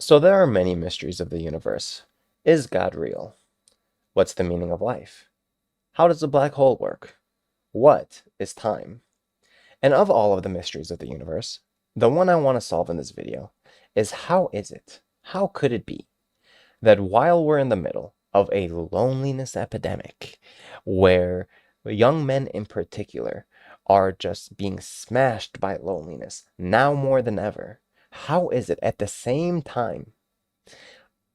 So there are many mysteries of the universe. Is God real? What's the meaning of life? How does a black hole work? What is time? And of all of the mysteries of the universe, the one I want to solve in this video is how could it be that while we're in the middle of a loneliness epidemic, where young men in particular are just being smashed by loneliness now more than ever, how is it at the same time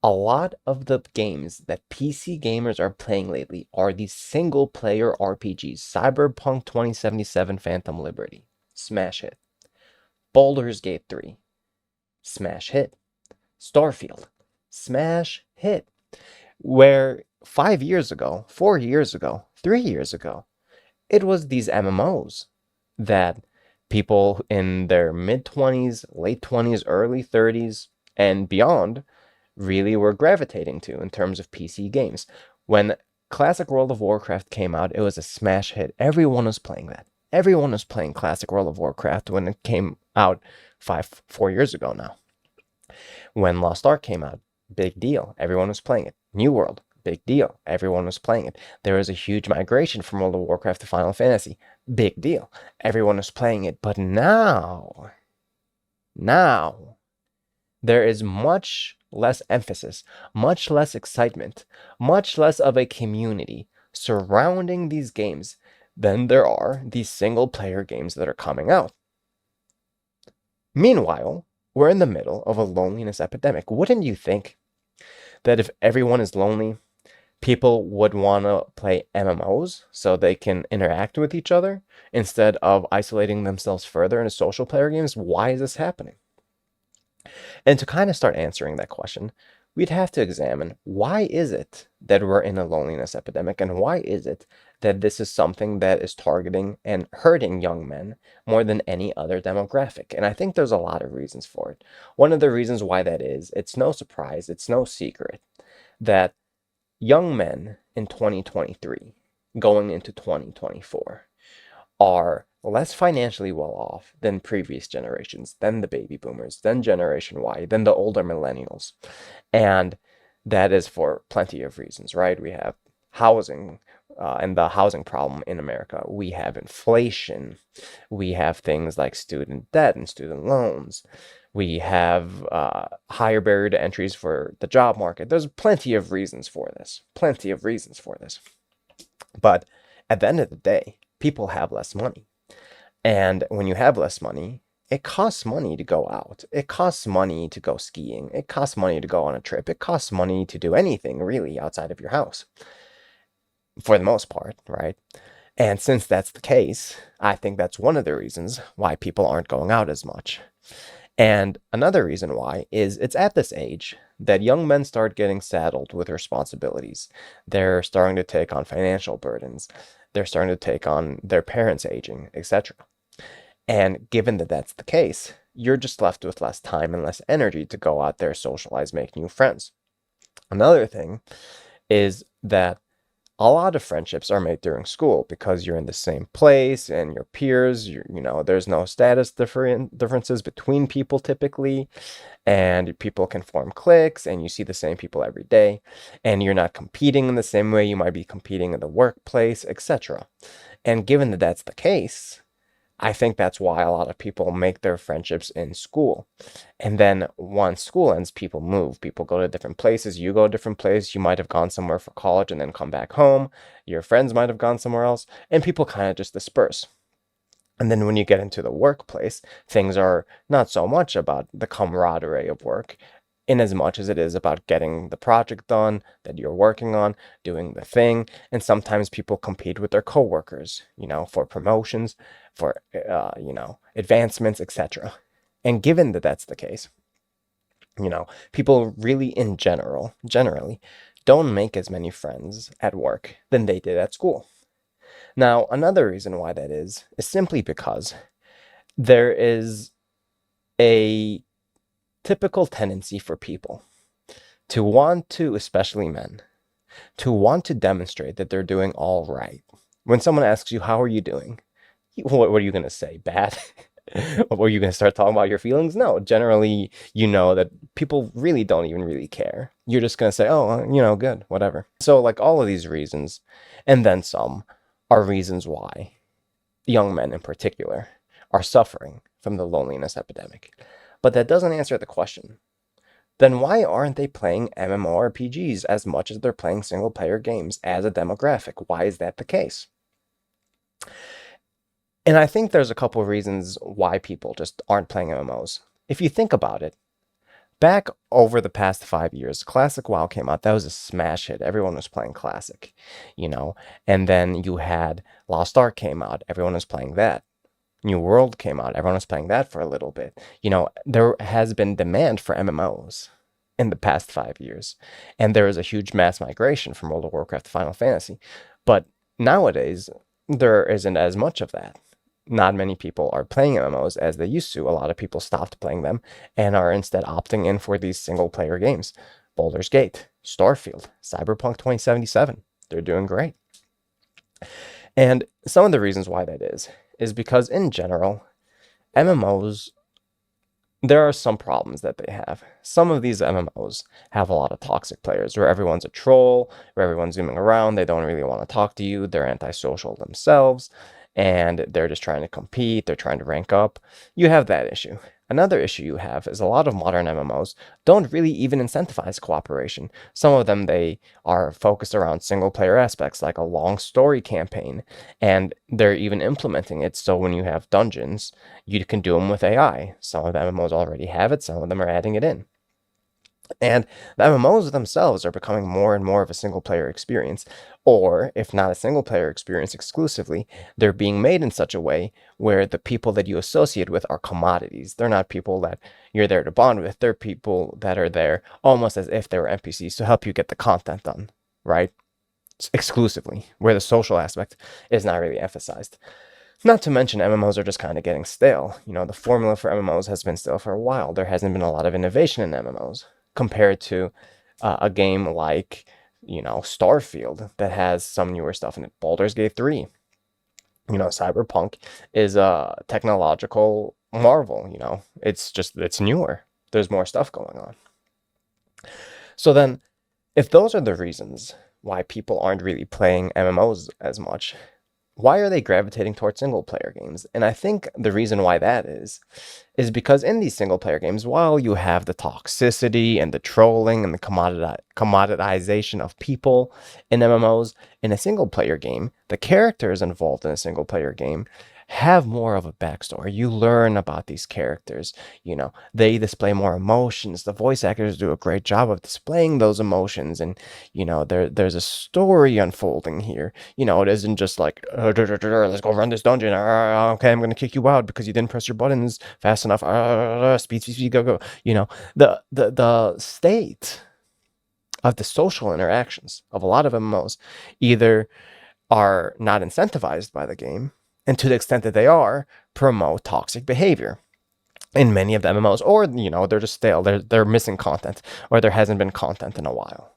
a lot of the games that PC gamers are playing lately are these single player RPGs? Cyberpunk 2077 Phantom Liberty, smash hit. Baldur's Gate 3, smash hit. Starfield, smash hit. Where 5 years ago, 4 years ago, 3 years ago, it was these MMOs that people in their mid 20s, late 20s, early 30s, and beyond really were gravitating to in terms of PC games. When Classic World of Warcraft came out, it was a smash hit. Everyone was playing that. Everyone was playing Classic World of Warcraft when it came out 4 years ago now. When Lost Ark came out, big deal. Everyone was playing it. New World, big deal. Everyone was playing it. There was a huge migration from World of Warcraft to Final Fantasy. Big deal. Everyone was playing it. But now, there is much less emphasis, much less excitement, much less of a community surrounding these games than there are these single player games that are coming out. Meanwhile, we're in the middle of a loneliness epidemic. Wouldn't you think that if everyone is lonely, people would want to play MMOs so they can interact with each other instead of isolating themselves further into social player games? Why is this happening? And to kind of start answering that question, we'd have to examine why is it that we're in a loneliness epidemic, and why is it that this is something that is targeting and hurting young men more than any other demographic. And I think there's a lot of reasons for it. One of the reasons why that is, it's no surprise, it's no secret that young men in 2023 going into 2024 are less financially well off than previous generations, than the baby boomers, than Generation Y, than the older millennials. And that is for plenty of reasons, right? We have housing and the housing problem in America. We have inflation. We have things like student debt and student loans. We have higher barrier to entries for the job market. There's plenty of reasons for this. Plenty of reasons for this. But at the end of the day, people have less money. And when you have less money, it costs money to go out. It costs money to go skiing. It costs money to go on a trip. It costs money to do anything really outside of your house, for the most part, right? And since that's the case, I think that's one of the reasons why people aren't going out as much. And another reason why is it's at this age that young men start getting saddled with responsibilities. They're starting to take on financial burdens. They're starting to take on their parents aging, etc. And given that that's the case, you're just left with less time and less energy to go out there, socialize, make new friends. Another thing is that a lot of friendships are made during school because you're in the same place and your peers, there's no status differences between people typically, and people can form cliques and you see the same people every day, and you're not competing in the same way you might be competing in the workplace, etc. And given that that's the case, I think that's why a lot of people make their friendships in school. And then once school ends, people move. People go to different places. You go to different places. You might have gone somewhere for college and then come back home. Your friends might have gone somewhere else. And people kind of just disperse. And then when you get into the workplace, things are not so much about the camaraderie of work, in as much as it is about getting the project done that you're working on, doing the thing. And sometimes people compete with their coworkers, for promotions, for, advancements, etc. And given that that's the case, people really generally don't make as many friends at work than they did at school. Now, another reason why that is simply because there is a typical tendency for people to want to, especially men, to want to demonstrate that they're doing all right. When someone asks you, how are you doing? What are you going to say? Bad? Or you gonna start talking about your feelings? No, generally, you know that people really don't even really care. You're just gonna say, oh, good, whatever. So, like, all of these reasons, and then some, are reasons why young men in particular are suffering from the loneliness epidemic. But that doesn't answer the question. Then why aren't they playing MMORPGs as much as they're playing single player games as a demographic? Why is that the case? And I think there's a couple of reasons why people just aren't playing MMOs. If you think about it, back over the past 5 years, Classic WoW came out. That was a smash hit. Everyone was playing Classic, And then you had Lost Ark came out. Everyone was playing that. New World came out. Everyone was playing that for a little bit. There has been demand for MMOs in the past 5 years. And there is a huge mass migration from World of Warcraft to Final Fantasy. But nowadays, there isn't as much of that. Not many people are playing MMOs as they used to. A lot of people stopped playing them and are instead opting in for these single player games. Baldur's Gate, Starfield, Cyberpunk 2077. They're doing great. And some of the reasons why that is because in general, MMOs, there are some problems that they have. Some of these MMOs have a lot of toxic players where everyone's a troll, where everyone's zooming around, they don't really want to talk to you, they're antisocial themselves, and they're just trying to compete, they're trying to rank up. You have that issue. Another issue you have is a lot of modern MMOs don't really even incentivize cooperation. Some of them, they are focused around single player aspects, like a long story campaign, and they're even implementing it so when you have dungeons, you can do them with AI. Some of the MMOs already have it, some of them are adding it in. And the MMOs themselves are becoming more and more of a single player experience. Or, if not a single player experience exclusively, they're being made in such a way where the people that you associate with are commodities. They're not people that you're there to bond with. They're people that are there almost as if they were NPCs to help you get the content done, right? Exclusively, where the social aspect is not really emphasized. Not to mention, MMOs are just kind of getting stale. The formula for MMOs has been stale for a while. There hasn't been a lot of innovation in MMOs compared to a game like, Starfield that has some newer stuff in it. Baldur's Gate 3. Cyberpunk is a technological marvel, it's newer. There's more stuff going on. So then, if those are the reasons why people aren't really playing MMOs as much, why are they gravitating towards single player games? And I think the reason why that is because in these single player games, while you have the toxicity and the trolling and the commoditization of people in MMOs, in a single player game, the characters involved in a single player game have more of a backstory. You learn about these characters. They display more emotions. The voice actors do a great job of displaying those emotions, and there's a story unfolding here. It isn't just like let's go run this dungeon. Okay, I'm gonna kick you out because you didn't press your buttons fast enough. Speed, go. The state of the social interactions of a lot of MMOs either are not incentivized by the game, and to the extent that they are, promote toxic behavior in many of the MMOs, or they're just stale, they're missing content, or there hasn't been content in a while.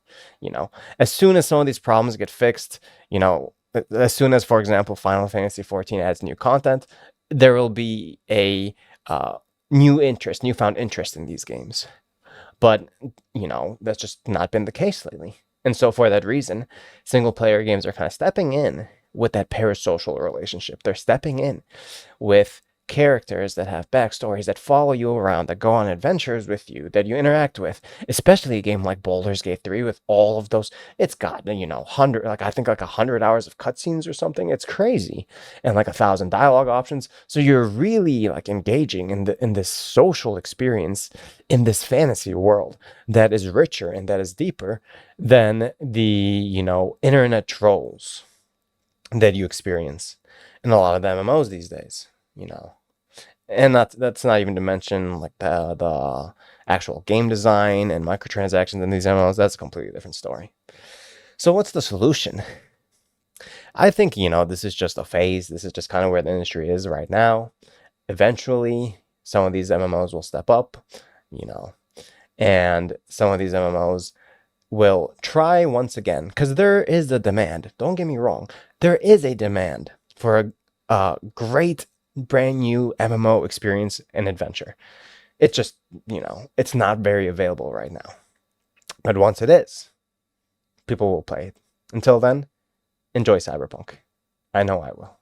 As soon as some of these problems get fixed, as soon as, for example, Final Fantasy XIV adds new content, there will be a newfound interest in these games. But that's just not been the case lately. And so for that reason, single player games are kind of stepping in with that parasocial relationship. They're stepping in with characters that have backstories, that follow you around, that go on adventures with you, that you interact with. Especially a game like Baldur's Gate 3 with all of those. It's got, 100 hours of cutscenes or something. It's crazy. And 1,000 dialogue options. So you're really engaging in this social experience in this fantasy world that is richer and that is deeper than the, internet trolls that you experience in a lot of the MMOs these days, and that's not even to mention the actual game design and microtransactions in these MMOs. That's a completely different story. So what's the solution? I think, this is just a phase. This is just kind of where the industry is right now. Eventually, some of these MMOs will step up, and some of these MMOs will try once again, because there is a demand. Don't get me wrong. There is a demand for a great brand new MMO experience and adventure. It's just, it's not very available right now. But once it is, people will play it. Until then, enjoy Cyberpunk. I know I will.